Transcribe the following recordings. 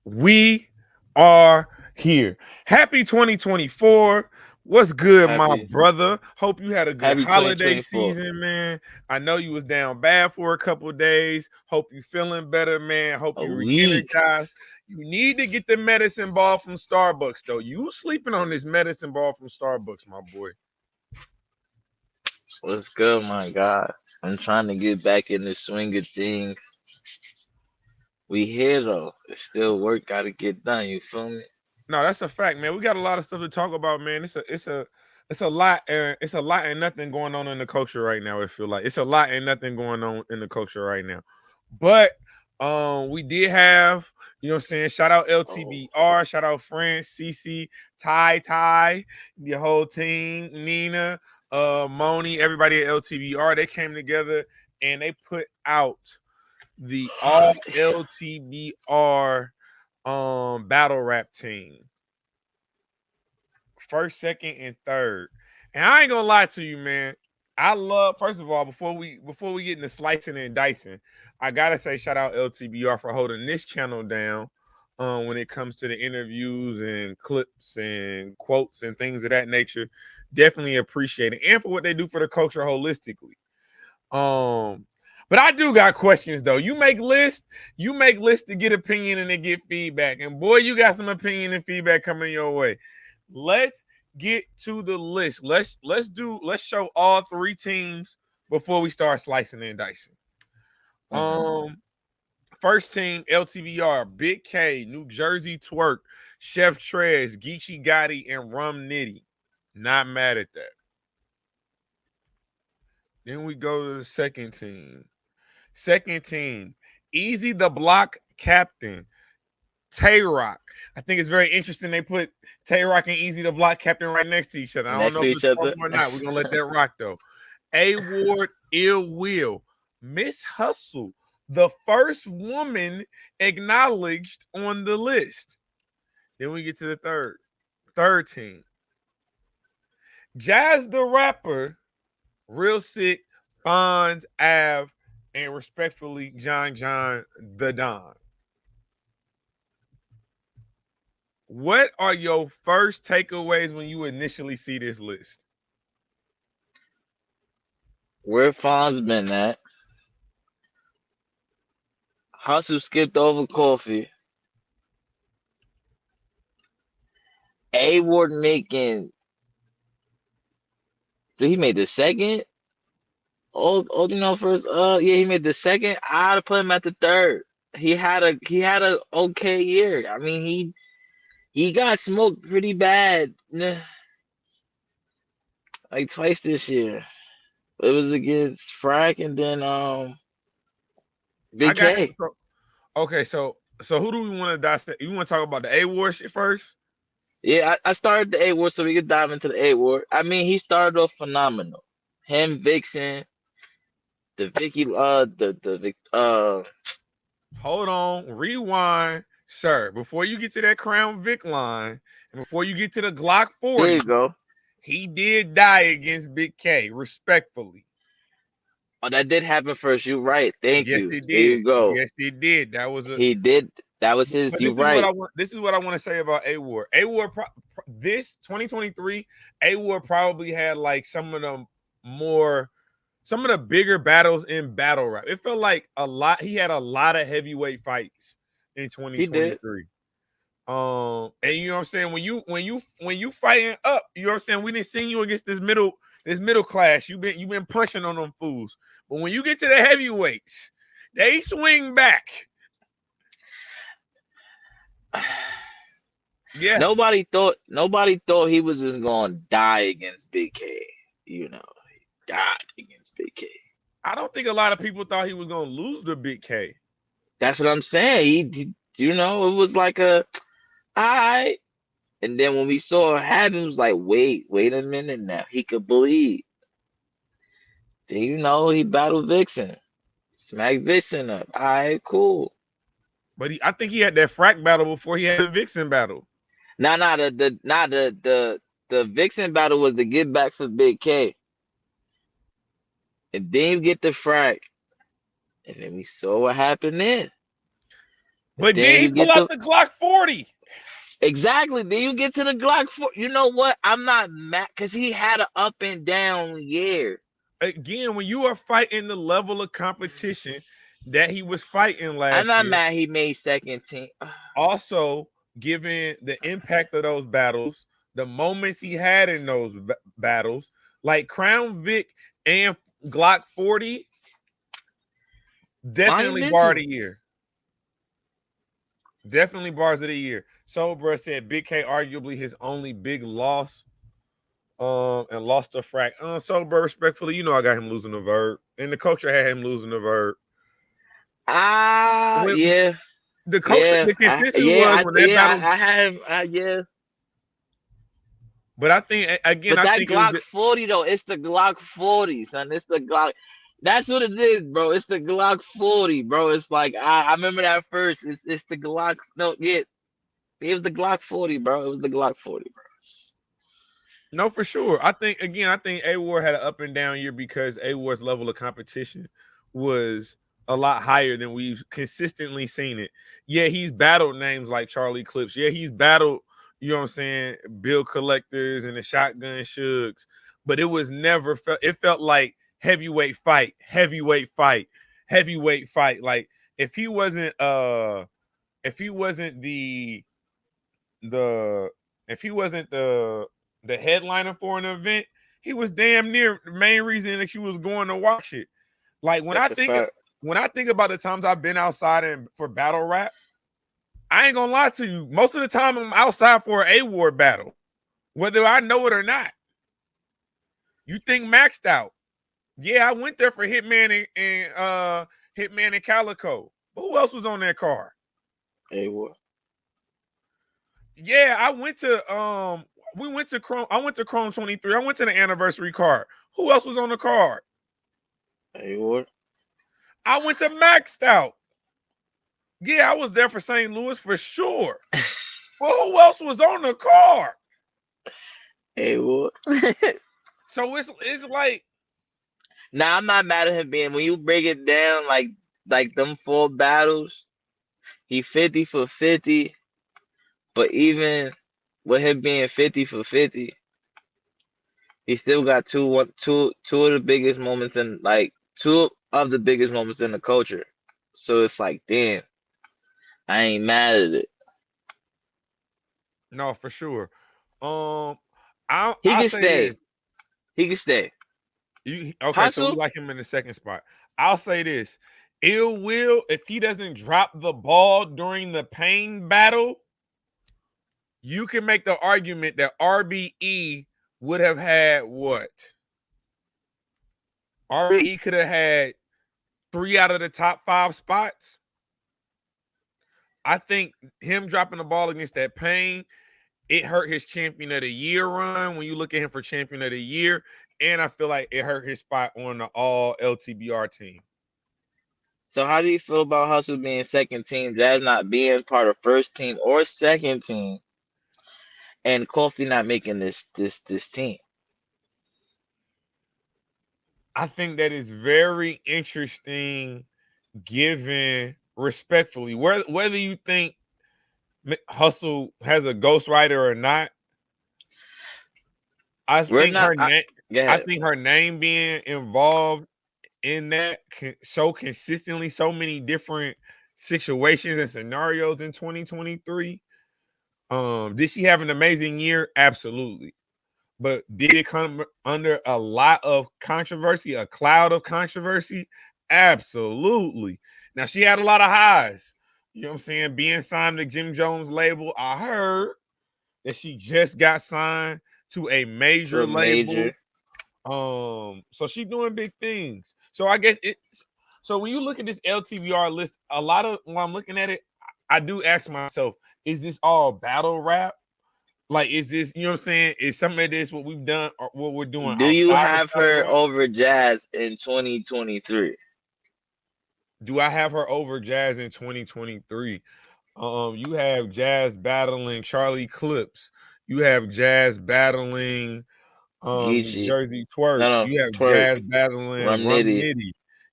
We are here. Happy 2024. What's good, my Happy brother? Hope you had a good Happy holiday 2024. season, man. I know you was down bad for a couple of days. Hope you feeling better, man. Hope A you week. re-energized. You need to get the medicine ball from Starbucks, though. You sleeping on this medicine ball from Starbucks, my boy. What's good, my God? I'm trying to get back in the swing of things. We here though. It's still work gotta get done. You feel me? No, that's a fact, man. We got a lot of stuff to talk about, man. It's a lot. It's a lot and nothing going on in the culture right now. It feel like it's a lot and nothing going on in the culture right now. But we did have, you know, what I'm saying, shout out Oh, LTBR, shout out France, CC, Ty, the whole team, Nina, Moni, everybody at LTBR. They came together and they put out the all damn. LTBR battle rap team, first, second, and third. And I ain't gonna lie to you, man. I love, first of all, before we get into slicing and dicing, I gotta say shout out LTBR for holding this channel down when it comes to the interviews and clips and quotes and things of that nature. Definitely appreciate it. And for what they do for the culture holistically. Um, but I do got questions though. You make lists to get opinion and to get feedback. And boy, you got some opinion and feedback coming your way. Let's get to the list. Let's show all three teams before we start slicing and dicing. Mhm. First team LTVR, Big K, New Jersey Twerk, Chef Trez, Geechee Gotti, and Rum Nitty. Not mad at that. Then we go to the second team. Second team, Easy the Block Captain, Tay Rock. I think it's very interesting they put Tay Rock and Easy the Block Captain right next to each other. I don't Next know to if each it's other. formal or not. We're gonna let that rock though. A Ward, Ill Will, Miss Hustle, the first woman acknowledged on the list. Then we get to the third team. Jazz the Rapper, Real Sick, Bonds, Av, and respectfully, John the Don. What are your first takeaways when you initially see this list? Where Fonz been at? Hustle skipped over coffee. A Ward making. He made the second. First. Yeah, he made the second. I'd put him at the third. He had a okay year. I mean, he got smoked pretty bad, like twice this year. It was against Frack and then I Big got K. okay. So who do we want to dissect? You want to talk about the A War shit first? Yeah, I started the A Ward so we could dive into the A Ward. I mean, he started off phenomenal. Him, Vixen, the Vicky, Hold on, rewind, sir. Before you get to that Crown Vic line, and before you get to the Glock there 40, you go. he did die against Big K, respectfully. Oh, that did happen first. You right. Thank Yes, you. it There did. you go. Yes, it did. That was a He did. That was his. But You right. this is what I want to say about A War. A War this 2023, A War probably had like some of the bigger battles in battle rap. It felt like he had a lot of heavyweight fights in He did. 2023. And you know what I'm saying? When you fighting up, you know what I'm saying? We didn't see you against this middle class. You've been punching on them fools. But when you get to the heavyweights, they swing back. Yeah. Nobody thought he was just gonna die against Big K. He died against Big K. I don't think a lot of people thought he was gonna lose to Big K. That's what I'm saying. It was like alright. And then when we saw it happen, it was like, wait a minute now. He could bleed. Then he battled Vixen. Smacked Vixen up. Alright, cool. But I think he had that frack battle before he had the Vixen battle. Nah, the Vixen battle was the get back for Big K. And then you get the frack. And then we saw what happened then. But Then then he you pull get out to the Glock 40. exactly. Then you get to the Glock 4. You know what? I'm not mad because he had an up and down year. Again, when you are fighting the level of competition that he was fighting I'm last not year, mad he made second team. also given the impact of those battles, the moments he had in those battles, like Crown Vic and Glock 40, definitely bar of the year. Definitely bars of the year. So, bro said Big K arguably his only big loss, and lost a frac. So, bro, respectfully, you know I got him losing the Verb, and the culture had him losing the Verb. Yeah, The culture, yeah, the consensus was when that battle. I have, yeah. But I think again, But I that think it was Glock 40 though, it's the Glock 40, son. It's the Glock. That's what it is, bro. It's the Glock 40, bro. It's like I remember that first. It's the Glock. No, yeah, it was the Glock 40, bro. It was the Glock 40, bro. no, for sure. I think A Ward had an up and down year because A Ward's level of competition was a lot higher than we've consistently seen it. Yeah, he's battled names like Charlie Clips. Yeah, he's battled, you know what I'm saying, Bill Collectors and the Shotgun Shugs. But it was never it felt like heavyweight fight, heavyweight fight, heavyweight fight. Like if he wasn't the the if he wasn't the headliner for an event, he was damn near the main reason that you was going to watch it. Like That's a fact. when I think about the times I've been outside and for battle rap, I ain't gonna lie to you. Most of the time I'm outside for an A-Ward battle, whether I know it or not. You think Maxed Out? Yeah, I went there for Hitman and Calico. But who else was on that card? A-Ward. Yeah, I went to we went to Chrome. I went to Chrome 23. I went to the anniversary card. Who else was on the card? A-Ward. I went to Maxed Out. Yeah, I was there for St. Louis for sure. Well, who else was on the card? A-Ward. So it's like. Now I'm not mad at him being when you break it down like them 4 battles, he 50 for 50. But even with him being 50 for 50, he still got two of the biggest moments in like 2 of the biggest moments in the culture. So it's like, damn, I ain't mad at it. No, for sure. He I'll can say stay. this. He can stay. Okay, so we like him in the second spot. I'll say this. Ill Will, if he doesn't drop the ball during the pain battle, you can make the argument that RBE would have had what? RBE could have had 3 out of the top 5 spots. I think him dropping the ball against that pain, it hurt his champion of the year run when you look at him for champion of the year. And I feel like it hurt his spot on the ALL-LTBR team. So how do you feel about Hustle being second team, Jazz not being part of first team or second team, and Coffee not making this team? I think that is very interesting, given respectfully whether you think Hustle has a ghostwriter or not. I think her name being involved in that so consistently, so many different situations and scenarios in 2023. Did she have an amazing year? Absolutely. But did it come under a lot of controversy, a cloud of controversy? Absolutely. Now, she had a lot of highs. You know what I'm saying? Being signed to Jim Jones' label. I heard that she just got signed to a major label. So she's doing big things. So I guess so when you look at this LTBR list, a lot of when I'm looking at it, I do ask myself, is this all battle rap? Like, is this, you know what I'm saying? Is some of this what we've done or what we're doing Do you outside of have battle her rap? over Jazz in 2023? Do I have her over Jazz in 2023? You have Jazz battling Charlie Clips. You have Jazz battling New Geechee. Jersey Twerk. No, You have Twerk. Jazz battling Rum Rum Nitty. Nitty.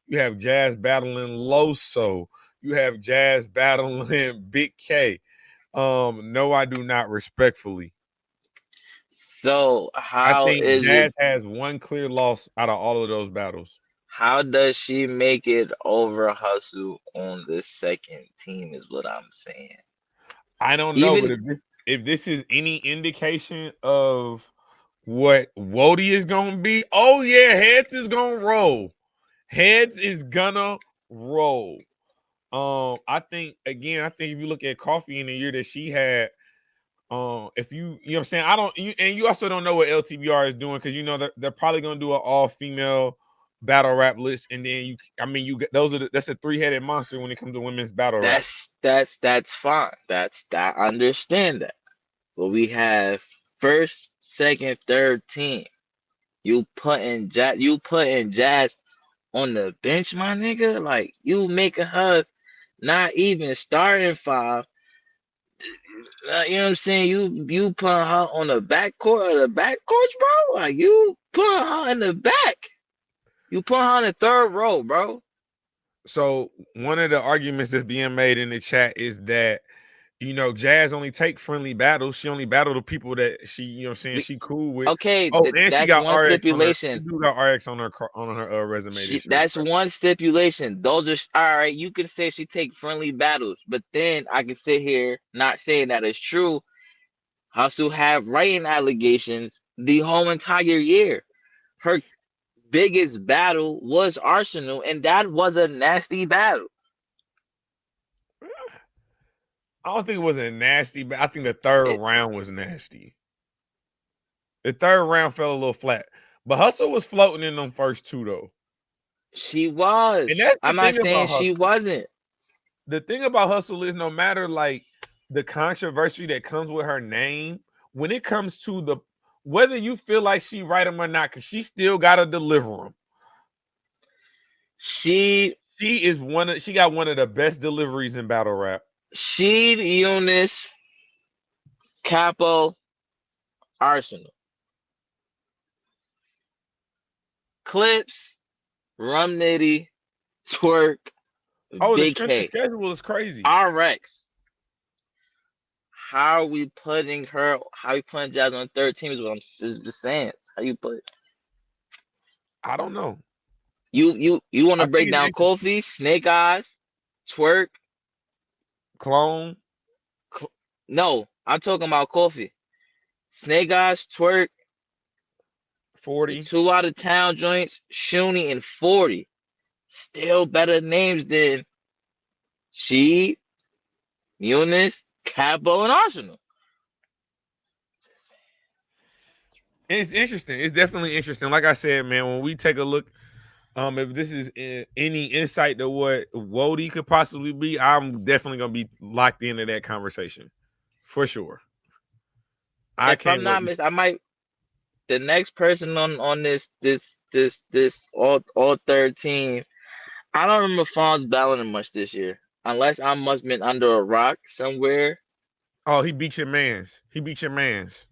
You have Jazz battling Loso. You have Jazz battling Big K. No, I do not, respectfully. So I how think is it? Jazz has one clear loss out of all of those battles. How does she make it over Hustle on the second team? Is what I'm saying. I don't know, but Even if this is any indication of what Wody is gonna be, oh yeah, Heads is gonna roll. Heads is gonna roll. I think if you look at Coffee in the year that she had, if you know what I'm saying, and you also don't know what LTBR is doing because you know they're probably gonna do an all female battle rap list, and then that's a 3-headed monster when it comes to women's battle rap. that's fine. I understand that. But we have first, second, third team. You putting Jazz on the bench, my nigga. Like you making her not even starting five. You know what I'm saying? You putting her on the back court or the back courts, bro. Like you putting her in the back. You put her in the third row, bro. So one of the arguments that's being made in the chat is that Jazz only take friendly battles. She only battle the people that she, you know what I'm saying, she cool with. Okay, Oh, and she that's got one RX on her. She stipulation. do got RX on her resume She this year. that's one stipulation. Those are all right. You can say she take friendly battles, but then I can sit here not saying that it's true. Hustle have writing allegations the whole entire year. Her biggest battle was Arsenal, and that was a nasty battle. I don't think it was a nasty, but I think the third It, round was nasty. The third round fell a little flat, but Hustle was floating in them first two though, she and was. that's the I'm not thing saying about she Hustle. wasn't. The thing about Hustle is no matter like the controversy that comes with her name, when it comes to the whether you feel like she right them or not, because she still gotta deliver them. She She got one of the best deliveries in battle rap. Eunice, Capo, Arsenal, Clips, Rum Nitty, Twerk, Oh, the Big strength of K, schedule is crazy. RX. How are we putting her? How are we putting Jazz on the third team? Is what I'm just saying. How you put? I don't know. You want I to think break it's down interesting. Kofi, Snake Eyes, Twerk? Clone No, I'm talking about Kofi. Snake Eyes, Twerk, the 40. 2 out of town joints, Shuni and 40. Still better names than she, Eunice, Capo, and Arsenal. It's interesting. It's definitely interesting. Like I said, man, when we take a look, if this is any insight to what Wody could possibly be, I'm definitely gonna be locked into that conversation for sure. I If can't I'm wait. not mistaken, I might the next person on this all third team. I don't remember Fonz battling much this year, unless I must have been under a rock somewhere. Oh, he beat your man's. He beat your man's.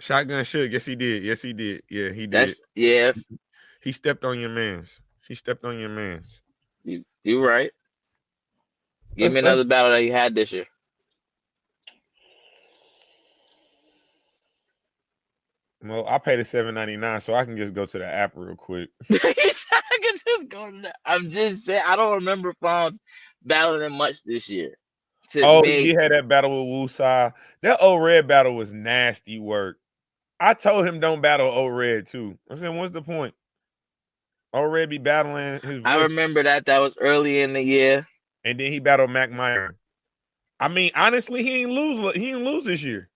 Shotgun Suge. Yes, he did. Yes, he did. Yeah, he did. That's yeah, He stepped on your man's. He stepped on your man's. you right. Give Let's, me let's another battle that you had this year. Well, I paid the $7.99, so I can just go to the app real quick. I can just go to that. I'm just saying I don't remember Fonz battling much this year. To Oh, he make did have that battle with Wusa. That old red battle was nasty work. I told him don't battle old red too. I said, what's the point? Old red be battling his I voice, remember that was early in the year. and then he battled Mac Meyer. I mean, honestly, he didn't lose. He didn't lose this year.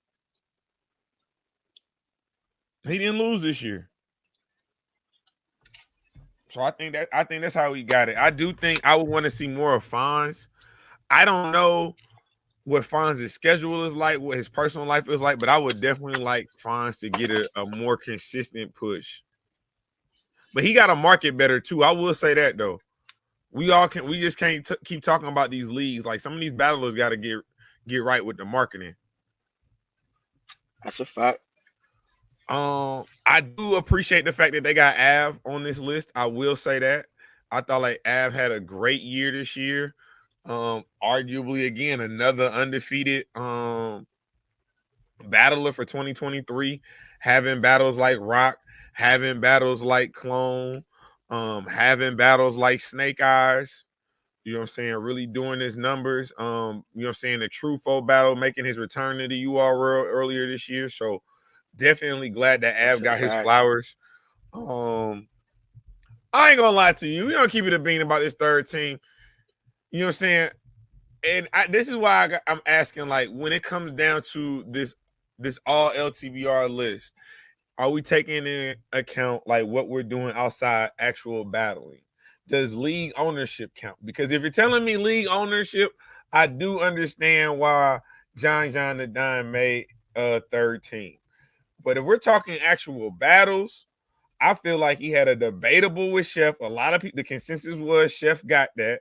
He didn't lose this year. So I think that's how he got it. I do think I would want to see more of Fonz. I don't know what Fonz's schedule is like, what his personal life is like, but I would definitely like Fonz to get a more consistent push. But he got to market better too. I will say that though. We just can't keep talking about these leagues. Like some of these battlers got to get right with the marketing. That's a fact. I do appreciate the fact that they got Av on this list. I will say that. I thought like Av had a great year this year. Arguably again another undefeated battler for 2023, having battles like Rock, having battles like Clone, having battles like Snake Eyes. You know what I'm saying? Really doing his numbers. You know what I'm saying? The True Foe battle making his return to the URL earlier this year. So definitely glad that That's Av a got his fact. flowers. I ain't gonna lie to you. We don't keep it a bean about this third team. You know what I'm saying? And this is why I'm asking, like, when it comes down to this all LTBR list, are we taking in account like what we're doing outside actual battling? Does league ownership count? Because if you're telling me league ownership, I do understand why John the Dime made a third team. But if we're talking actual battles, I feel like he had a debatable with Chef. A lot of people, the consensus was Chef got that.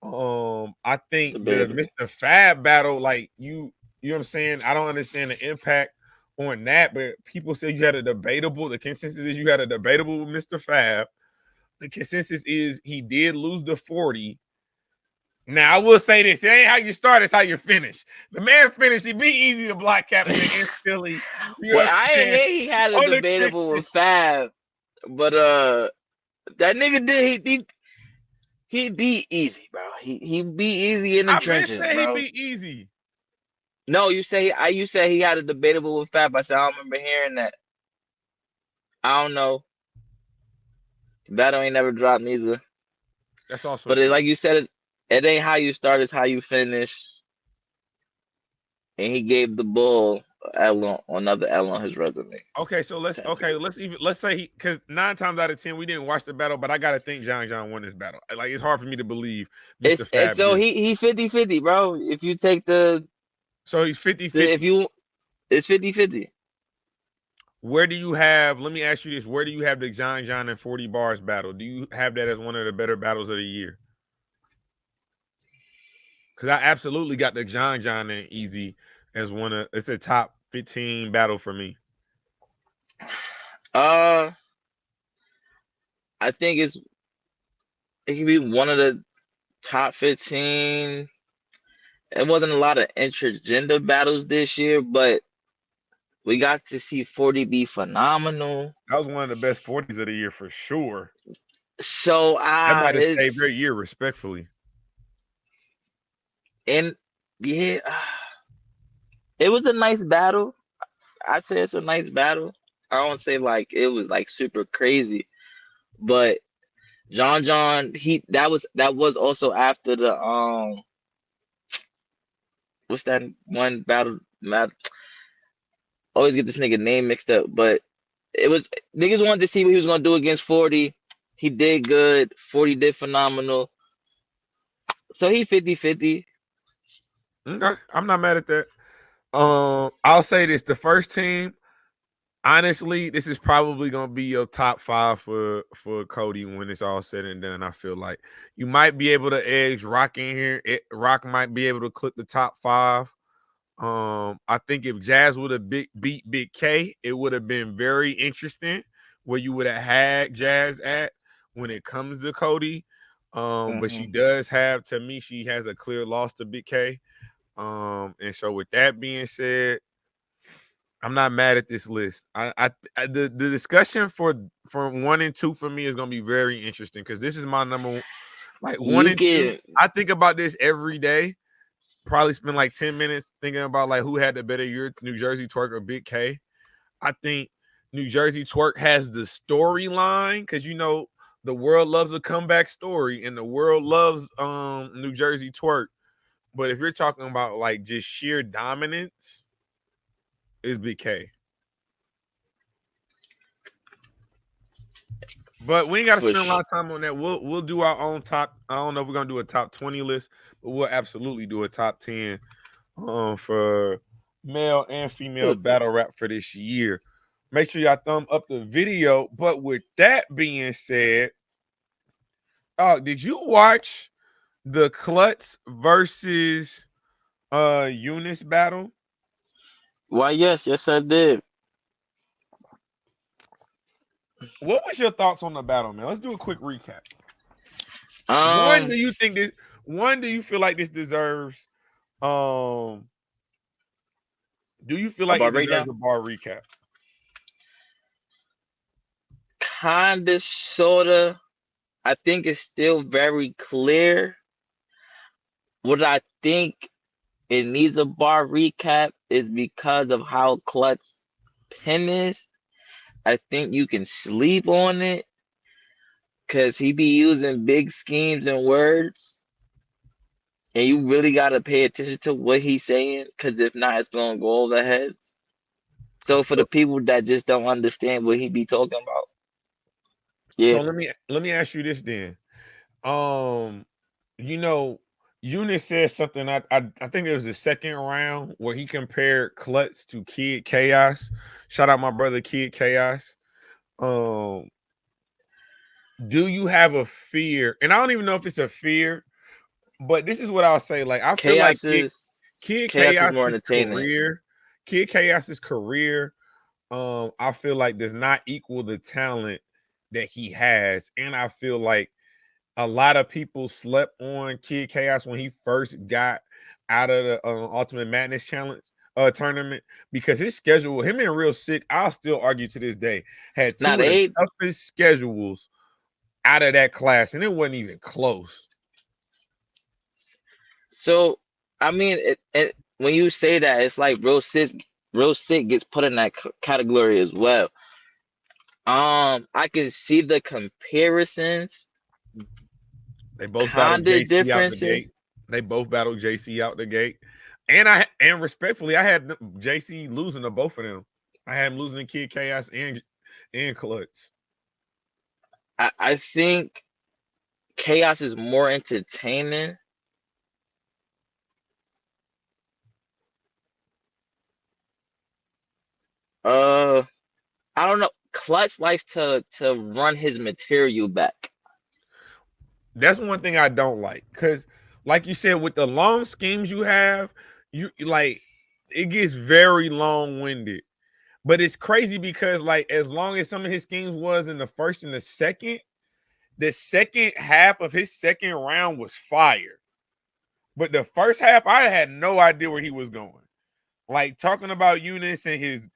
I think the Debatable. Mr. Fab battle, like you know what I'm saying? I don't understand the impact on that, but people say you had a debatable. The consensus is you had a debatable with Mr. Fab. The consensus is he did lose the 40. Now I will say this: it ain't how you start, it's how you finish. The man finished. He beat Easy the Block Captain instantly. You know Well, what I'm I ain't saying? hate he had a On the debatable with trenches. Fab, but that nigga did he beat Easy, bro. He beat Easy in the I been trenches, saying he bro. beat Easy. No, you say he had a debatable with Fab. I said I don't remember hearing that. I don't know. Battle ain't never dropped neither. That's also But it, true. like you said, it ain't how you start, it's how you finish. And he gave the bull another L on his resume. Okay, so let's say he, because 9 times out of 10 we didn't watch the battle, but I gotta think John won this battle. Like it's hard for me to believe Mr. It's Fab so did. he 50-50, bro. If you take So he's 50 the if 50. you it's 50-50. Where do you have, let me ask you this, where do you have the John and 40 bars battle? Do you have that as one of the better battles of the year? Because I absolutely got the John and Easy as one of, it's a top 15 battle for me. Uh I think it could be one of the top 15. It wasn't a lot of intergender battles this year, but we got to see 40 be phenomenal. That was one of the best 40s of the year for sure. So That might have saved it's their year respectfully. and yeah, it was a nice battle. I'd say it's a nice battle. I don't say like it was like super crazy, but John, that was also after the what's that one battle? Always get this nigga name mixed up, but it was niggas wanted to see what he was gonna do against 40. He did good. 40 did phenomenal. So he 50-50. Okay, I'm not mad at that. I'll say this: the first team, honestly, this is probably gonna be your top 5 for Cody when it's all said and done. I feel like you might be able to edge Rock in here. Rock might be able to clip the top 5. I think if Jazz would have beat Big K, it would have been very interesting where you would have had Jazz at when it comes to Cody. But she does have, to me, she has a clear loss to Big K. And so with that being said, I'm not mad at this list. The discussion for from 1 and 2 for me is gonna be very interesting because this is my number one, like 1 You and 2. can I think about this every day. Probably spend like 10 minutes thinking about like who had the better year, New Jersey Twerk or Big K. I think New Jersey Twerk has the storyline because you know the world loves a comeback story and the world loves New Jersey Twerk. But if you're talking about like just sheer dominance, it's Big K. But we ain't got to spend a push. lot of time on that. We'll do our own top. I don't know if we're gonna do a top 20 list, but we'll absolutely do a top 10 for male and female battle rap for this year. Make sure y'all thumb up the video. But with that being said, did you watch the KLUTZ versus Eunice battle? Why, yes, I did. What was your thoughts on the battle, man? Let's do a quick recap. One, Um, do you think this? One, do you feel like this deserves? Um, do you feel like about it deserves breakdown. a bar recap? Kinda, sorta. I think it's still very clear. What I think it needs a bar recap is because of how KLUTZ pen is. I think you can sleep on it because he be using big schemes and words, and you really gotta pay attention to what he's saying, because if not, it's gonna go over heads. So for the So, people that just don't understand what he be talking about, yeah, so let me ask you this then. Um, you know, Eunice said something. I think it was the second round where he compared KLUTZ to Kid Chaos. Shout out my brother Kid Chaos. Um, do you have a fear? And I don't even know if it's a fear, but this is what I'll say. Like, I feel like Kid chaos is more Chaos's entertaining. career, Kid Chaos's career, I feel like does not equal the talent that he has. And I feel like a lot of people slept on Kid Chaos when he first got out of the Ultimate Madness Challenge tournament, because his schedule, him and Real Sick, I'll still argue to this day, had Now two of the they toughest schedules out of that class, and it wasn't even close. so I mean it when you say that, it's like real sick gets put in that category as well. I can see the comparisons, They both battled kinda JC out the differences. gate. They both battled JC out the gate. And respectfully, I had JC losing to both of them. I had him losing to Kid Chaos and KLUTZ. I think chaos is more entertaining. Uh, I don't know. KLUTZ likes to run his material back. That's one thing I don't like, because, like you said, with the long schemes you have, you like it gets very long winded. But it's crazy because, like, as long as some of his schemes was in the first and the second half of his second round was fire. But the first half, I had no idea where he was going. Like, talking about Eunice and his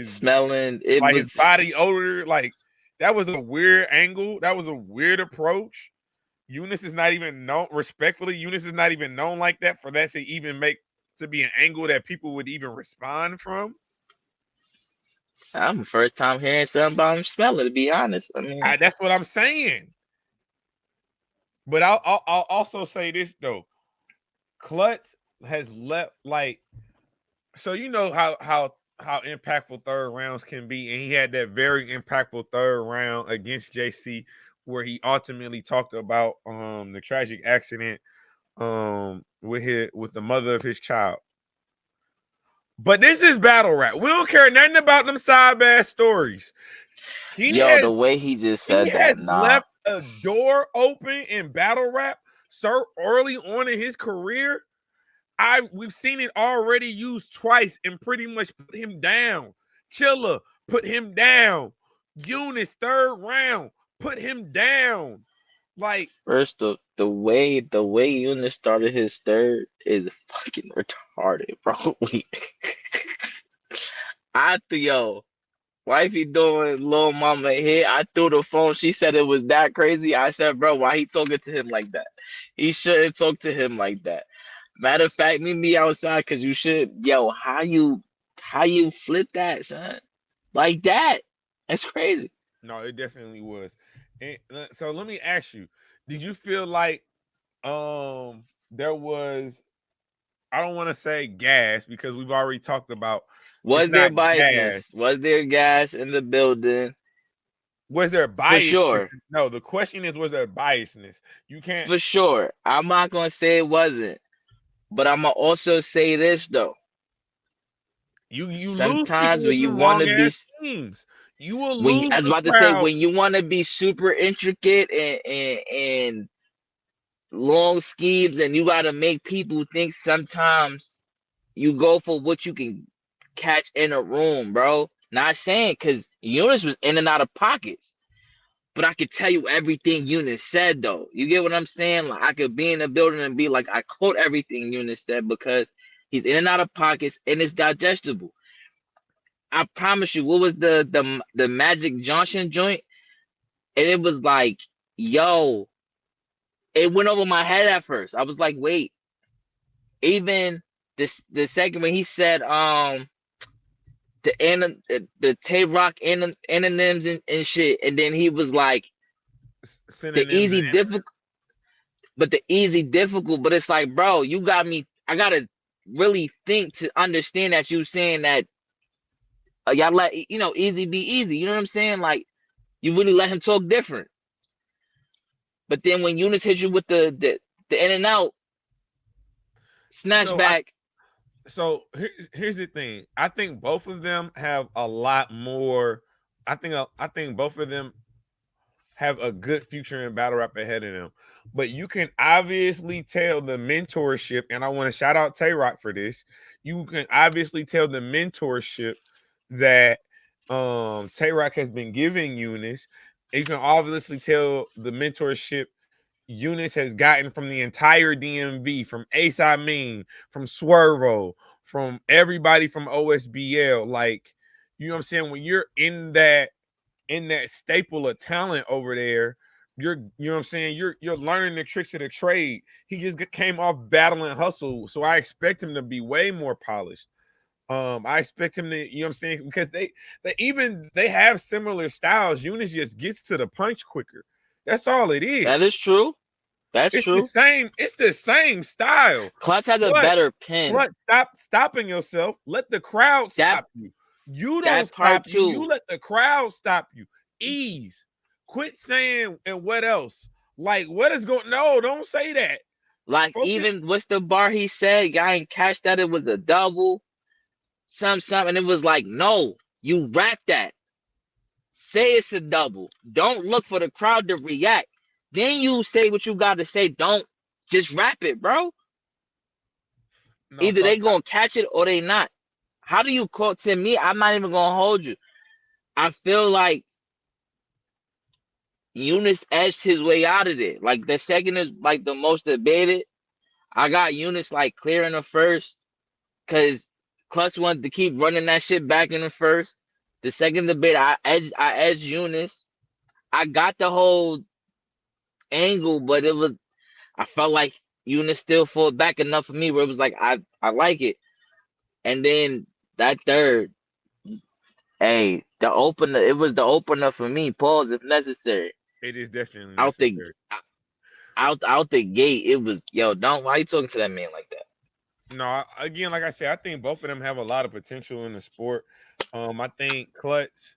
Smelling it like his was body odor, like that was a weird angle. That was a weird approach. Eunice is not even known, respectfully, Eunice is not even known like that, for that to even make to be an angle that people would even respond from. I'm first time hearing something about him smelling, to be honest. I mean, That's what I'm saying. But I'll also say this though. KLUTZ has left, like, so you know how impactful third rounds can be, and he had that very impactful third round against JC, where he ultimately talked about the tragic accident with the mother of his child. But this is battle rap. We don't care nothing about them side bad stories. He yo, has the way he just he said that, has nah. left a door open in battle rap so early on in his career. We've seen it already used twice and pretty much put him down. Chilla put him down. Eunice third round put him down. Like, First, the way Eunice started his third is fucking retarded, bro. Yo, wifey doing little mama here. I threw the phone. She said it was that crazy. I said, bro, why he talking to him like that? He shouldn't talk to him like that. Matter of fact, meet me outside because you should. Yo, how you flip that, son? Like that? That's crazy. no, it definitely was. And so let me ask you, did you feel like there was, I don't want to say gas, because we've already talked about it's Was there not gas. biasness? Was there gas in the building? Was there For biasness? sure. No, the question is, was there biasness? You can't. For sure. I'm not gonna say it wasn't, but I'm gonna also say this though. You lose people Sometimes with when you them want long to be ass schemes. You will when you, lose I was the about to say, crowd. when you want to be super intricate and long schemes, and you gotta make people think, sometimes you go for what you can catch in a room, bro. Not saying, because Eunice was in and out of pockets. but I could tell you everything Eunice said though. You get what I'm saying? Like I could be in the building and be like, I quote everything Eunice said because he's in and out of pockets and it's digestible. I promise you, what was the Magic Johnson joint? And it was like, yo, it went over my head at first. I was like, wait. Even the second when he said the Tay Rock synonyms and shit, and then he was like the Synonyms easy and difficult, but the easy difficult. But it's like, bro, you got me. I gotta really think to understand that you saying that y'all let easy be easy. You know what I'm saying? Like you really let him talk different. But then when Eunice hit you with the in and out snatch back. So here's the thing. I think both of them have a lot more. I think both of them have a good future in battle rap ahead of them. But you can obviously tell the mentorship, and I want to shout out Tay Rock for this. You can obviously tell the mentorship that Tay Rock has been giving Eunice. You can obviously tell the mentorship Eunice has gotten from the entire DMV, from Ace Amin, from Swervo, from everybody from OSBL. Like, you know what I'm saying? When you're in that staple of talent over there, you know what I'm saying, you're learning the tricks of the trade. He just came off Battle and Hustle, so I expect him to be way more polished. I expect him to, you know what I'm saying, because they have similar styles. Eunice just gets to the punch quicker. That's all it is. That is true. That's true. It's the same style. KLUTZ has a better pen. KLUTZ, stop stopping yourself. Let the crowd stop you. You don't stop you. You let the crowd stop you. Ease. Quit saying and what else? Like, what is going? No, don't say that. Like, even what's the bar he said? Guy ain't catch that. It was the double. Something. And it was like, no, you rap that. Say it's a double. Don't look for the crowd to react. Then you say what you got to say. Don't just rap it, bro. No, either they gonna catch it or they not. How do you call to me? I'm not even gonna hold you. I feel like Eunice edged his way out of it. Like the second is like the most debated. I got Eunice like clear in the first because KLUTZ wanted to keep running that shit back in the first. The second debate, I edged Eunice. I got the whole angle, but I felt like Eunice still fought back enough for me where it was like I like it. And then that third, hey, the opener, it was the opener for me. Pause if necessary. It is definitely necessary. Out the gate, it was, yo, why you talking to that man like that? No, again, like I said, I think both of them have a lot of potential in the sport. I think KLUTZ,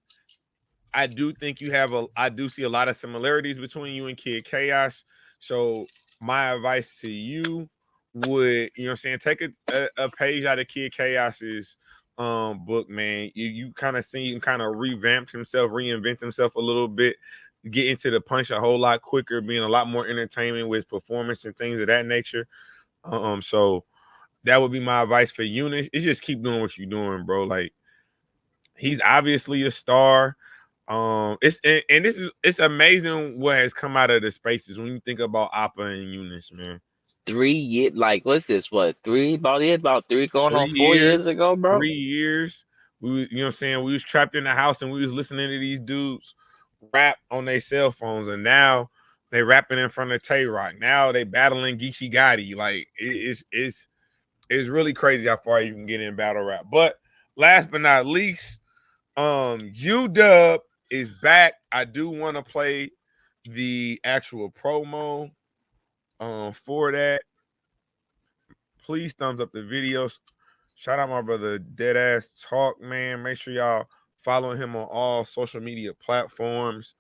I do see a lot of similarities between you and Kid Chaos. So my advice to you would, you know what I'm saying, take a page out of Kid Chaos's book, man. You kind of see him kind of reinvent himself a little bit, get into the punch a whole lot quicker, being a lot more entertaining with performance and things of that nature. So that would be my advice for Eunice. It's just keep doing what you're doing, bro. Like, he's obviously a star. It's amazing what has come out of the spaces when you think about Appa and Eunice, man. 3 years, like what's this? What, about three going on 4 years ago, bro? 3 years. You know what I'm saying? We was trapped in the house and we was listening to these dudes rap on their cell phones, and now they rapping in front of Tay Rock. Now they battling Geechee Gotti. Like it's really crazy how far you can get in battle rap. But last but not least, UDUBB is back. I do want to play the actual promo for that. Please thumbs up the videos. Shout out my brother Deadass Talk, man. Make sure y'all follow him on all social media platforms.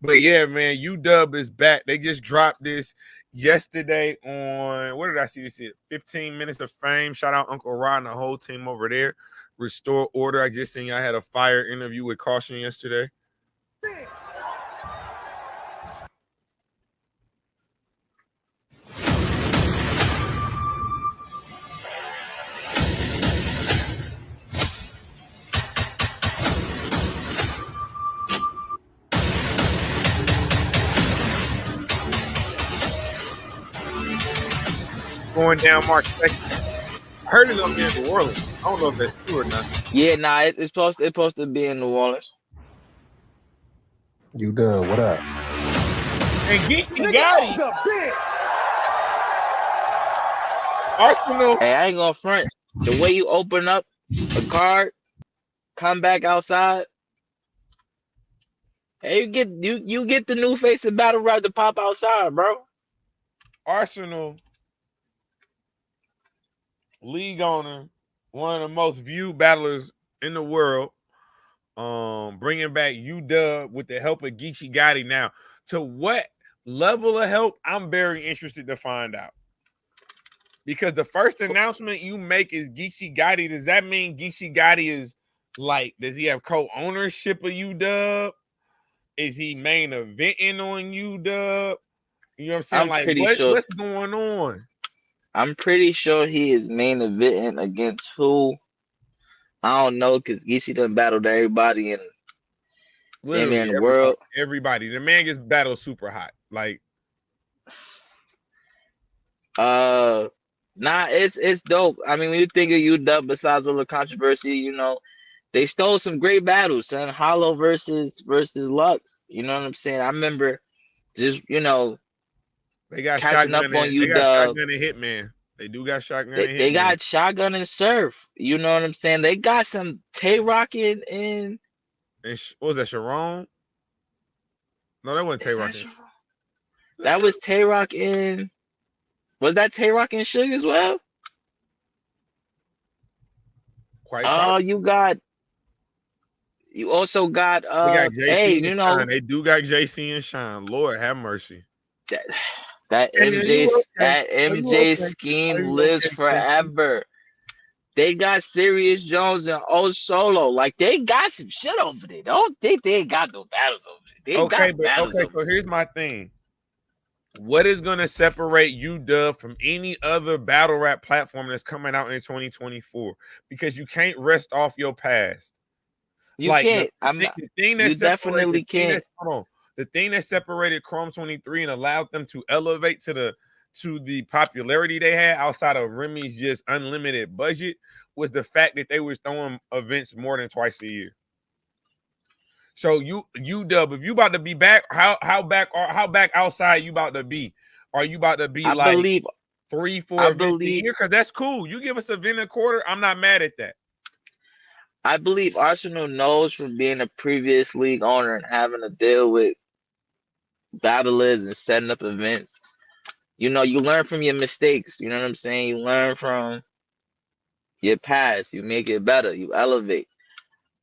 But yeah, man, UDUBB is back. They just dropped this yesterday on, what did I see this at? 15 Minutes of Fame. Shout out Uncle Rod and the whole team over there. Restore Order. I just seen y'all had a fire interview with Caution yesterday. going down March 2nd. I heard it's gonna be in New Orleans. I don't know if that's true or not. Yeah, nah, it's supposed to be in New Orleans. UDUBB, what up? And Geeky Gotti, Arsenal. Hey, I ain't gonna front. The way you open up a card, come back outside. Hey, you get the new face of battle rap to pop outside, bro. Arsenal league owner, one of the most viewed battlers in the world, bringing back UDUBB with the help of Geeky Gotti. Now, to what level of help, I'm very interested to find out. Because the first announcement you make is Geeky Gotti. Does that mean Geeky Gotti is like, does he have co-ownership of UDUBB? Is he main eventing on UDUBB? You know what I'm saying? I'm like, pretty sure. What's going on? I'm pretty sure he is main eventing against who? I don't know, because Geeky done battled everybody in the world. Everybody. The man gets battled super hot. Like, nah, it's dope. I mean, when you think of UDUBB, besides all the controversy, you know, they stole some great battles, son. Hollow versus Lux. You know what I'm saying? I remember just, you know, they got catching Shotgun up on and, they got UDUBB. Shotgun and Hitman. They do got Shotgun and Hitman. They got Shotgun and Surf. You know what I'm saying? They got some Tay-Rock and what was that, Sharon? No, that wasn't Tay-Rock. That was Tay-Rock and... Was that Tay-Rock and Suge as well? Quite you also got they got JC hey, and you know, Shine. They do got JC and Shine. Lord have mercy. That MJ scheme lives forever. They got Serious Jones and Old Solo. Like, they got some shit over there. Don't think they ain't got no battles over there. So here's my thing. What is going to separate UDUBB from any other battle rap platform that's coming out in 2024? Because you can't rest off your past. You can't. You definitely can't. The thing that separated Chrome 23 and allowed them to elevate to the popularity they had outside of Remy's just unlimited budget was the fact that they were throwing events more than twice a year. So UDUBB, if you about to be back, how back outside you about to be? Are you about to be 3-4 events a year? Because that's cool. You give us an event a quarter, I'm not mad at that. I believe Arsenal knows from being a previous league owner and having to deal with battlers and setting up events. You know, you learn from your mistakes. You know what I'm saying? You learn from your past. You make it better. You elevate.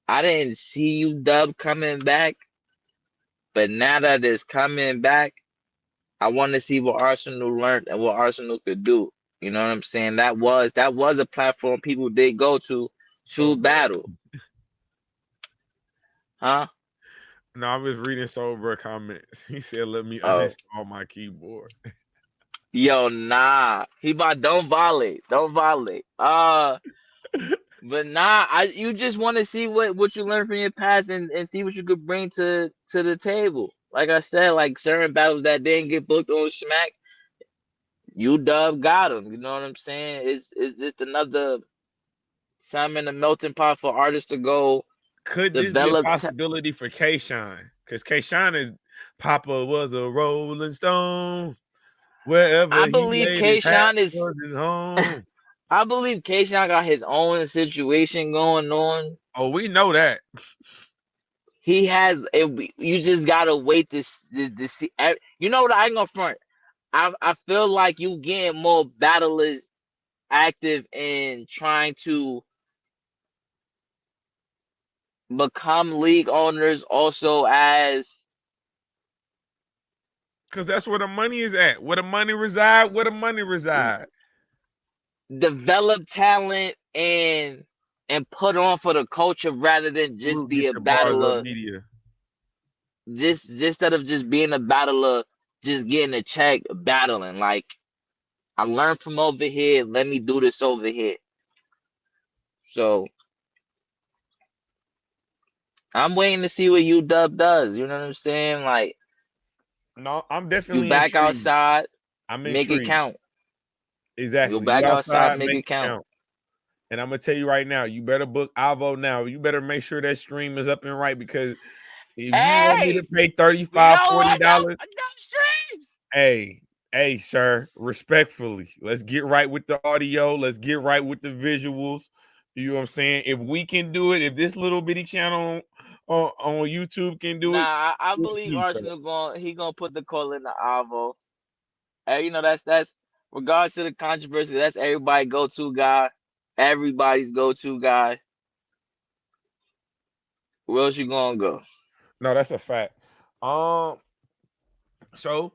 I didn't see UDUBB coming back, but now that it's coming back, I want to see what Arsenal learned and what Arsenal could do. You know what I'm saying? That was a platform people did go to battle. Huh? No, I was reading Sober comments. He said, "Let me uninstall my keyboard." Yo, nah. Don't violate. But nah, you just want to see what you learn from your past and see what you could bring to the table. Like I said, like certain battles that didn't get booked on Smack, UDUBB got them. You know what I'm saying? It's just another something in the melting pot for artists to go. Could this be a possibility for K-Shine? Because K-Shine is Papa was a Rolling Stone. Wherever I believe K-Shine is his home. I believe K-Shine got his own situation going on. Oh, we know that. He has it. You just gotta wait to see. You know what? I ain't gonna front. I feel like you getting more battlers active in trying to become league owners also as, because that's where the money is at. Where the money reside. Develop talent and put on for the culture rather than just be a battler. Just instead of just being a battler, just getting a check, battling. Like, I learned from over here. Let me do this over here. So I'm waiting to see what UDUBB does. You know what I'm saying? Like, no, I'm definitely you back intrigued. outside. I'm make it count. Go Exactly. You back outside, outside, make make it it count. count. And I'm gonna tell you right now, you better book Avo now. You better make sure that stream is up and right because if you want me to Hey, pay we $35, don't want $40, no streams. hey, hey, sir, respectfully, let's get right with the audio. Let's get right with the visuals. You know what I'm saying? If we can do it, if this little bitty channel on YouTube can do it, Nah, I do it believe too, sir. Arsenal gonna put the call in the Avo. Hey, that's regardless of the controversy, that's everybody go to guy. Everybody's go to guy. Where else you gonna go? No, that's a fact. Um, so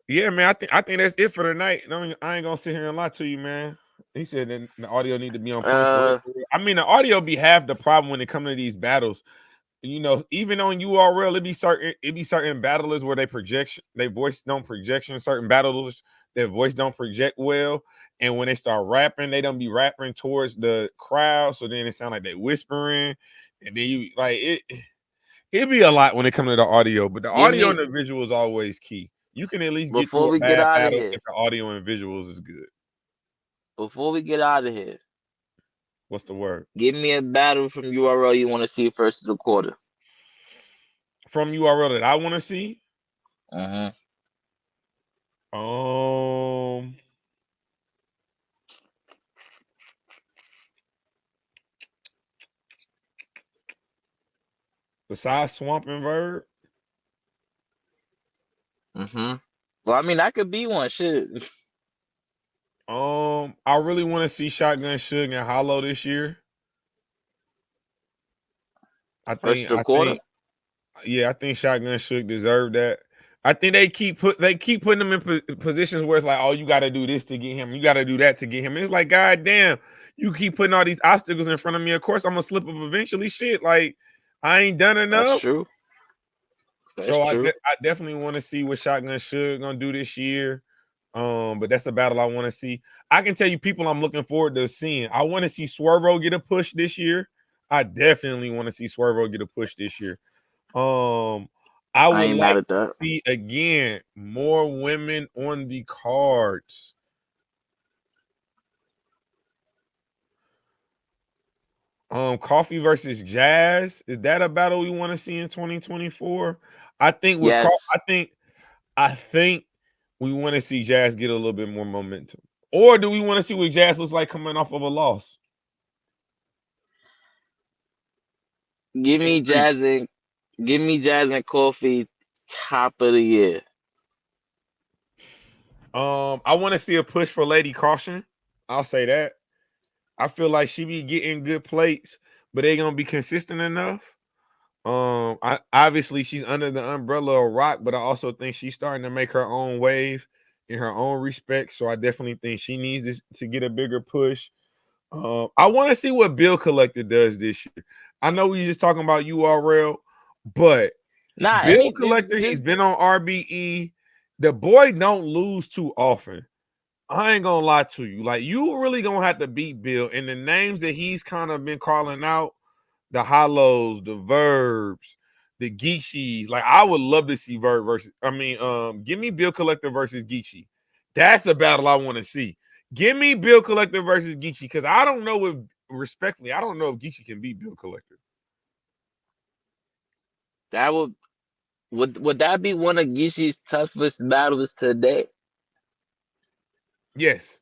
yeah, man, I think that's it for tonight. I ain't gonna sit here and lie to you, man. He said that the audio need to be on point for real. Uh, For real. I mean, the audio be half the problem when it comes to these battles. You know, even on URL, it be certain battlers where they voice don't projection. Certain battlers, their voice don't project well, and when they start rapping, they don't be rapping towards the crowd. So then it sound like they whispering, and then you like it. It be a lot when it comes to the audio, but the give audio and me the visual is always key. You can at least get before through a we get bad out of battle here. if the audio and visuals is good. Before we get out of here, What's the word? give me a battle from URL you want to see first of the quarter. From URL that I want to see. Mm-hmm. Um, besides Swamp and Verb, Mm-hmm. Well, I mean, that could be one. Shit. I really want to see Shotgun Suge and Hollow this year. I First think, of the I quarter. think, yeah, I think Shotgun Suge deserve that. I think they keep putting them in positions where it's like, oh, you got to do this to get him, you got to do that to get him. And it's like, god damn, you keep putting all these obstacles in front of me. Of course, I'm gonna slip up eventually. Shit, like I ain't done That's enough. true. That's So true. I definitely want to see what Shotgun Suge gonna do this year. But that's a battle I want to see. I can tell you people I'm looking forward to seeing. I want to see Swervo get a push this year. I definitely want to see Swervo get a push this year. I I would ain't mad like at to that. see again more women on the cards. Coffee versus Jazz. Is that a battle we want to see in 2024? I think with Yes. I think we want to see Jazz get a little bit more momentum. Or do we want to see what Jazz looks like coming off of a loss? Give me Intrigue. Jazz and Coffee top of the year. I want to see a push for Lady Caution. I'll say that. I feel like she be getting good plates, but they gonna be consistent enough. Obviously she's under the umbrella of Rock, but I also think she's starting to make her own wave in her own respect. So I definitely think she needs this to get a bigger push. I want to see what Bill Collector does this year. I know we just talking about URL, but Nah, Bill any Collector, he's just been on RBE. The boy don't lose too often. I ain't gonna lie to you. Like, you really gonna have to beat Bill. And the names that he's kind of been calling out, the hollows, the verbs, the Geechis. Like, I would love to see Verb versus. Give me Bill Collector versus Geechee. That's a battle I want to see. Give me Bill Collector versus Geechee because I don't know if, respectfully, I don't know if Geechee can beat Bill Collector. that would that be one of Gishi's toughest battles today? Yes.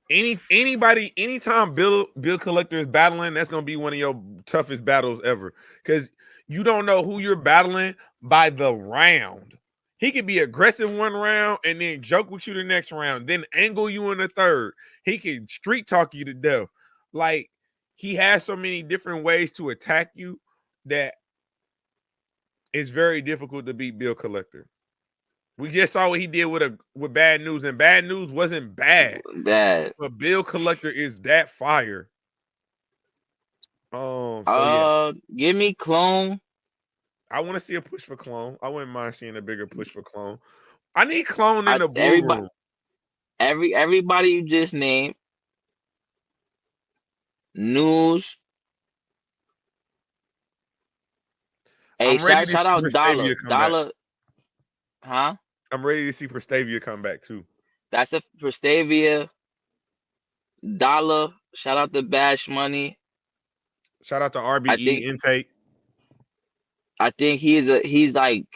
Anytime Bill Collector is battling, that's gonna be one of your toughest battles ever. Because you don't know who you're battling by the round. He could be aggressive one round and then joke with you the next round, then angle you in the third. He can street talk you to death. Like, he has so many different ways to attack you that it's very difficult to beat Bill Collector. We just saw what he did with Bad News, and Bad News wasn't bad. Bad. But Bill Collector is that fire. So yeah, Give me Clone. I want to see a push for Clone. I wouldn't mind seeing a bigger push for Clone. I need Clone in I the blue everybody room. everybody you just named. News. Hey, I'm ready shout to shout see out Dollar. Bristavia come back. Dollar, huh? I'm ready to see Prestavia come back too. That's a Prestavia, Dollar. Shout out to Bash Money. Shout out to I RBE think Intake. I think he's like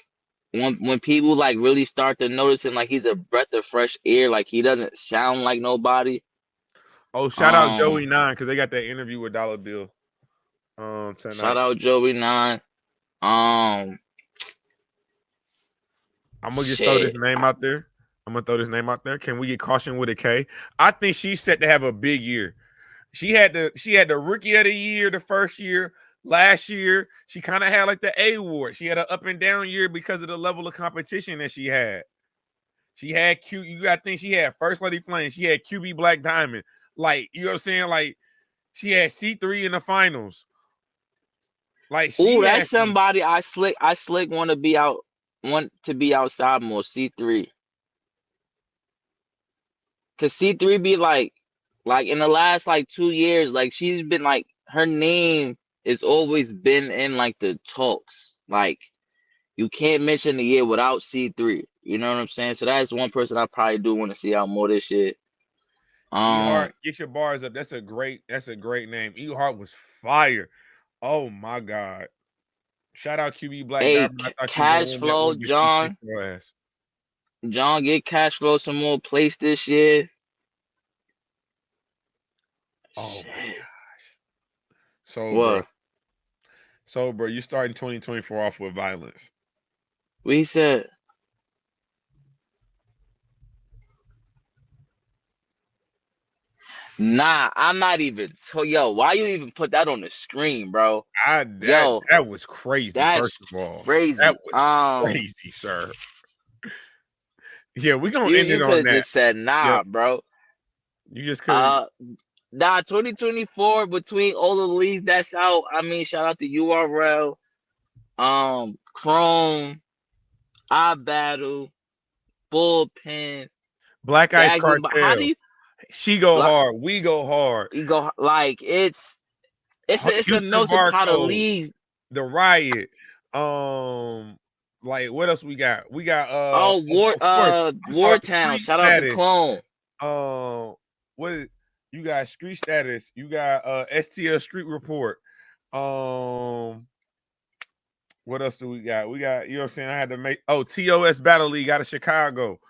when people like really start to notice him, like he's a breath of fresh air. Like he doesn't sound like nobody. Oh, shout out Joey 9 because they got that interview with Dollar Bill tonight. Shout out Joey 9. I'm gonna just throw this Shit. name out there. Can we get Caution with a K? I think she's set to have a big year. She had the rookie of the year the first year. Last year, she kind of had like the A award. She had an up and down year because of the level of competition that she had. She had you gotta think she had First Lady Flame. She had QB Black Diamond. Like, you know what I'm saying? Like, she had C3 in the finals. Like, she That's has some. somebody I slick want to be outside more. C3. Cause C3 be like in the last like 2 years, like she's been like her name has always been in like the talks. Like you can't mention the year without C3. You know what I'm saying? So that's one person I probably do want to see out more this shit. E-Heart, get your bars up. That's a great name. E-Heart was fire. Oh my God. Shout out QB Black Hey, Diamond. I thought you were gonna cash win that flow, one, but she John. kicked your ass. John, get cash flow some more place this year. Oh Shit. my gosh. So, bro, you starting 2024 off with violence. What he said? Nah, I'm not even. Yo, why you even put that on the screen, bro? That was crazy. That's First of all, crazy. that was crazy, sir. Yeah, we're gonna end it You on could have that. just said nah, Yep. bro. You just could. Nah, 2024 between all the leagues that's out. I mean, shout out to URL, Chrome, iBattle, Bullpen, Black Ice Bags and how do Cartel. you She go hard. We go hard. you go like it's a Houston melting pot of Barcode. leagues. The Riot. Like what else we got? We got of course, I'm sorry, Wartown. Street Shout out to Status. Clone. What is, you got Street Status, you got STL Street Report. What else do we got? We got, you know what I'm saying? I had to make TOS Battle League out of Chicago.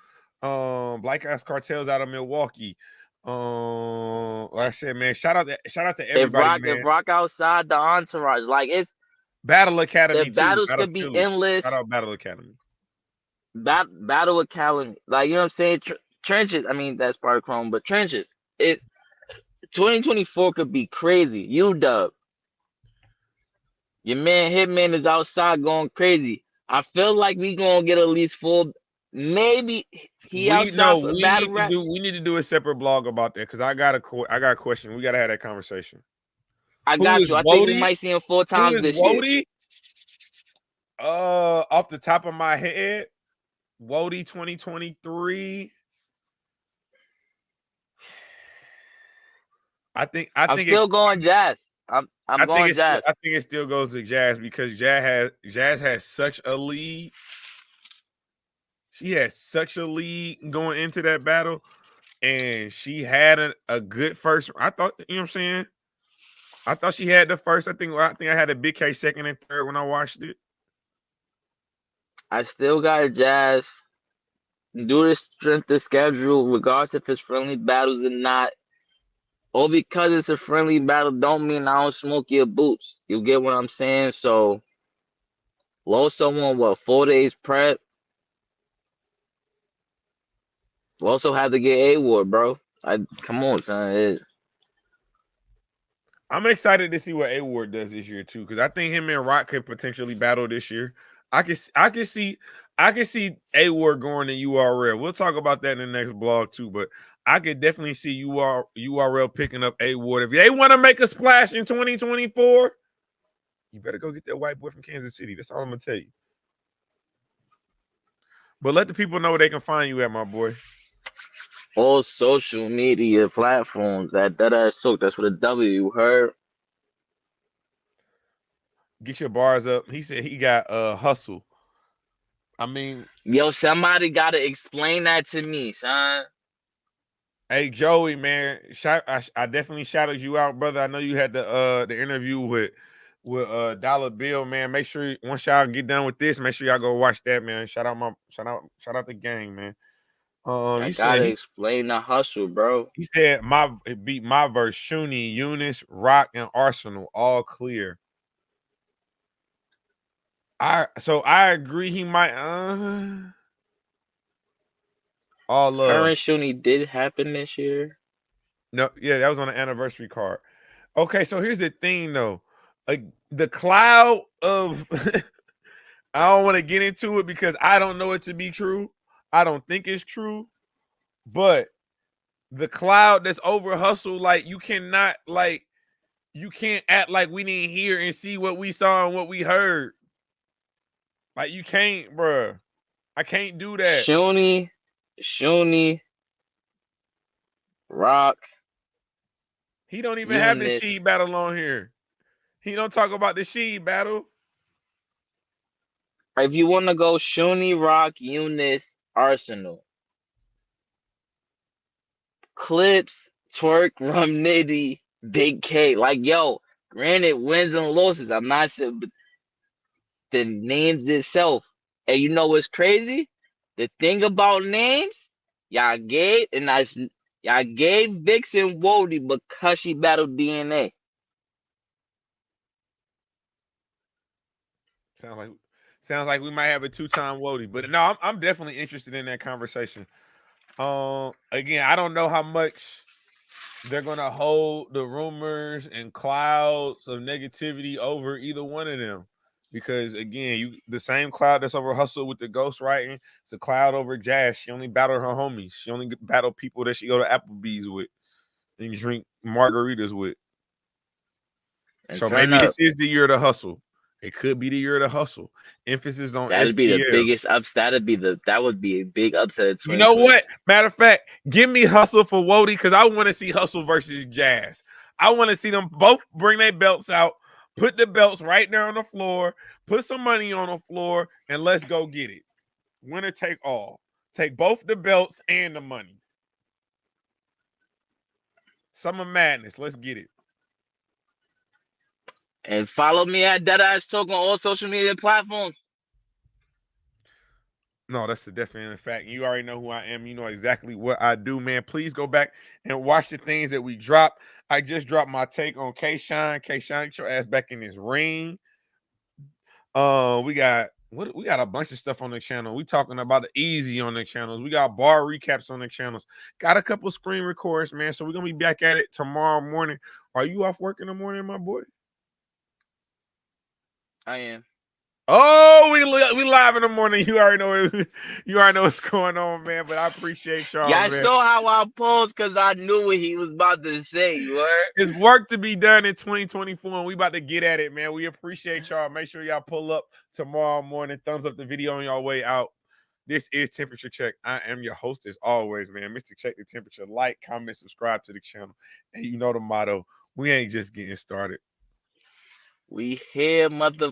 Black Ass Cartels out of Milwaukee. Like I said, man, shout out to everybody, man. If Rock outside the entourage, like it's Battle Academy the too. battles could be endless. Shout out Battle Academy. Battle Academy, like you know what I'm saying. Trenches. I mean that's part of Chrome, but trenches. It's 2024 could be crazy. UDUBB. Your man Hitman is outside going crazy. I feel like we gonna get at least 4. Maybe he outside for battle rap. We need to do a separate blog about that because I got a question. We gotta have that conversation. I got you. I think we might see him 4 times this year. Off the top of my head, Wody 2023. I'm still going Jazz. I'm going Jazz. I think it still goes to Jazz because Jazz has such a lead. She has such a lead going into that battle, and she had a good first. I thought, you know what I'm saying? I thought she had the first. I think I had a Big K second and third when I watched it. I still got Jazz. Do the strength of schedule, regardless if it's friendly battles or not. Or because it's a friendly battle, don't mean I don't smoke your boots. You get what I'm saying? So, low someone 4 days prep. You also have to get A-Ward, bro. Come on, son. I'm excited to see what A-Ward does this year too, because I think him and Rock could potentially battle this year. I can see A-Ward going to URL. We'll talk about that in the next blog too, but I could definitely see URL picking up A-Ward. If they want to make a splash in 2024, you better go get that white boy from Kansas City. That's all I'm gonna tell you. But let the people know where they can find you at, my boy. All social media platforms at Deadass Talk. That's what a W heard. Get your bars up. He said he got Hustle. I mean, Yo, somebody gotta explain that to me, son. hey Joey, man, I definitely shouted you out, brother. I know you had the interview with Dollar Bill, man. Make sure once y'all get done with this, make sure y'all go watch that, man. Shout out the gang, man. I You said gotta explain the hustle, bro. he said it beat my verse, Shuni, Eunice, Rock, and Arsenal all clear. I agree he might all Her love. and Shuni did happen this year. No, yeah, that was on the anniversary card. Okay, so here's the thing though. Like the cloud of I don't want to get into it because I don't know it to be true. I don't think it's true. But the cloud that's over hustle, like you can't act like we didn't hear and see what we saw and what we heard. Like you can't, bruh. I can't do that. Shuni, Rock, He don't even have the Eunice. Sheed battle on here. He don't talk about the Sheed battle. If you wanna go Shuni, Rock, Eunice, Arsenal. Clips, Twerk, Rum Nitty, Big K. Like, yo, granted, wins and losses. I'm not saying, but the names itself. And you know what's crazy? The thing about names, y'all gave, y'all gave Vixen Wody because she battled DNA. Sounds like we might have a 2-time Wody, but no, I'm definitely interested in that conversation. Again, I don't know how much they're gonna hold the rumors and clouds of negativity over either one of them. Because again, the same cloud that's over Hustle with the ghostwriting, it's a cloud over Jazz. She only battled her homies. She only battled people that she go to Applebee's with and drink margaritas with. And So turn maybe up. this is the year of the hustle. It could be the year of the hustle. Emphasis on That'd be the STL. biggest ups. That would be a big upset of You know 2020. what? Matter of fact, give me Hustle for Wody because I want to see Hustle versus Jazz. I want to see them both bring their belts out, put the belts right there on the floor, put some money on the floor, and let's go get it. Winner take all. Take both the belts and the money. Summer Madness. Let's get it. And follow me at Deadass Talk on all social media platforms. No, that's a definite fact. You already know who I am. You know exactly what I do, man. Please go back and watch the things that we drop. I just dropped my take on K-Shine. K-Shine, get your ass back in this ring. We got a bunch of stuff on the channel. We talking about the easy on the channels. We got bar recaps on the channels. Got a couple screen records, man. So we're gonna be back at it tomorrow morning. Are you off work in the morning, my boy? I am. Oh, we live in the morning. You already know what's going on, man. But I appreciate y'all, Yeah, I man. saw how I posed because I knew what he was about to say. You heard? It's work to be done in 2024, and we about to get at it, man. We appreciate y'all. Make sure y'all pull up tomorrow morning. Thumbs up the video on your way out. This is Temperature Check. I am your host as always, man. Mr. Check the Temperature. Like, comment, subscribe to the channel. And you know the motto. We ain't just getting started. We here, mother.